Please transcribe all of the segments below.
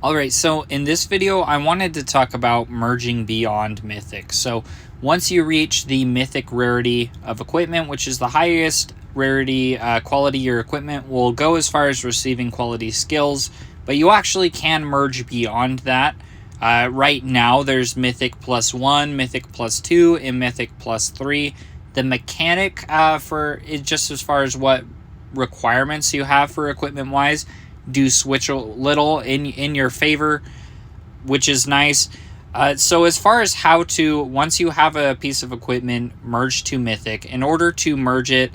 Alright, so in this video, I wanted to talk about merging beyond Mythic. So once you reach the Mythic rarity of equipment, which is the highest rarity quality your equipment will go as far as receiving quality skills, but you actually can merge beyond that. Right now, there's Mythic +1, Mythic +2, and Mythic +3. The mechanic for it, just as far as what requirements you have for equipment-wise, do switch a little in your favor, which is nice. So as far as how to, once you have a piece of equipment merge to Mythic, in order to merge it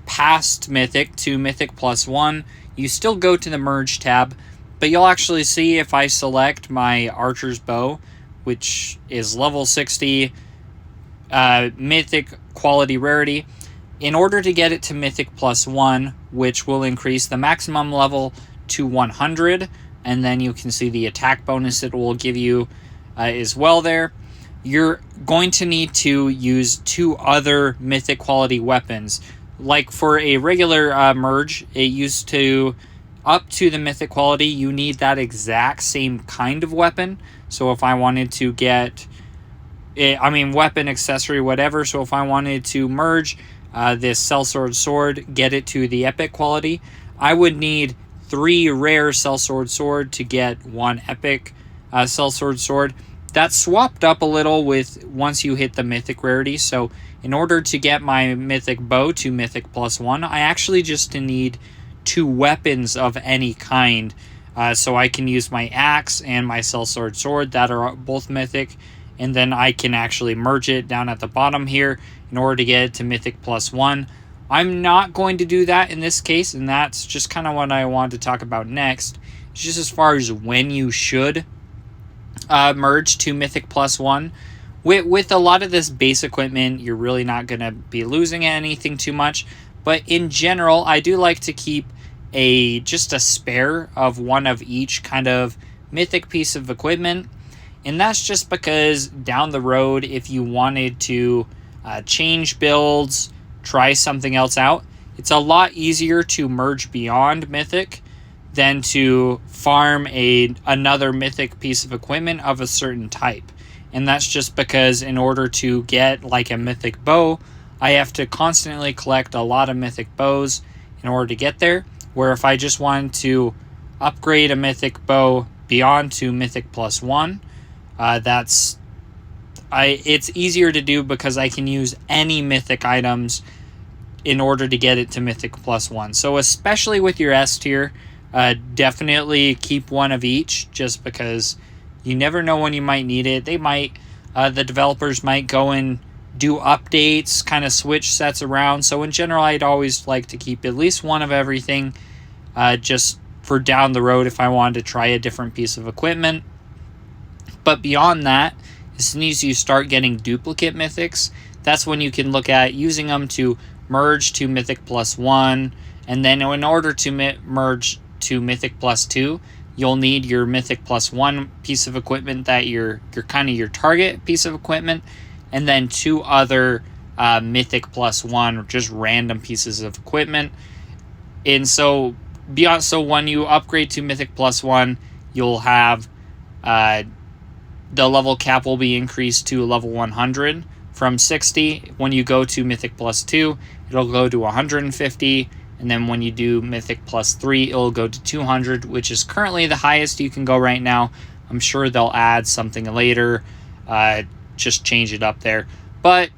past Mythic to Mythic +1, you still go to the Merge tab, but you'll actually see if I select my Archer's Bow, which is level 60, Mythic quality rarity, in order to get it to Mythic +1, which will increase the maximum level to 100, and then you can see the attack bonus it will give you as well there. You're going to need to use two other Mythic quality weapons. Like for a regular merge, it used to, up to the Mythic quality, you need that exact same kind of weapon. So if I wanted to get, weapon, accessory, whatever. So if I wanted to merge this Sellsword Sword, get it to the epic quality, I would need 3 rare Sellsword Sword to get 1 epic Sellsword Sword. That's swapped up a little with once you hit the Mythic rarity. So in order to get my Mythic Bow to Mythic +1, I actually just need 2 weapons of any kind. So I can use my axe and my Sellsword Sword that are both Mythic, and then I can actually merge it down at the bottom here in order to get it to Mythic +1. I'm not going to do that in this case, and that's just kind of what I wanted to talk about next. It's just as far as when you should merge to Mythic +1. With a lot of this base equipment, you're really not going to be losing anything too much. But in general, I do like to keep just a spare of one of each kind of Mythic piece of equipment. And that's just because down the road, if you wanted to change builds, try something else out, it's a lot easier to merge beyond Mythic than to farm another Mythic piece of equipment of a certain type. And that's just because in order to get like a Mythic bow, I have to constantly collect a lot of Mythic bows in order to get there. Where if I just wanted to upgrade a Mythic bow beyond to Mythic +1, it's easier to do because I can use any Mythic items in order to get it to Mythic +1. So especially with your S tier, definitely keep one of each, just because you never know when you might need it. They might, the developers might go and do updates, kind of switch sets around. So in general, I'd always like to keep at least one of everything, just for down the road if I wanted to try a different piece of equipment. But beyond that, as soon as you start getting duplicate Mythics, that's when you can look at using them to merge to Mythic +1, and then in order to merge to Mythic +2, you'll need your Mythic +1 piece of equipment that your kind of your target piece of equipment, and then 2 other Mythic +1 or just random pieces of equipment. And so when you upgrade to Mythic +1, you'll have the level cap will be increased to level 100 from 60. When you go to Mythic +2, it'll go to 150, and then when you do Mythic +3, it'll go to 200, which is currently the highest you can go right now. I'm sure they'll add something later, just change it up there. But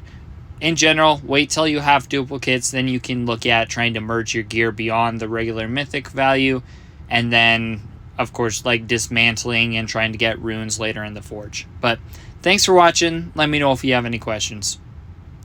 in general, wait till you have duplicates, then you can look at trying to merge your gear beyond the regular Mythic value, and then of course like dismantling and trying to get runes later in the forge. But thanks for watching. Let me know if you have any questions.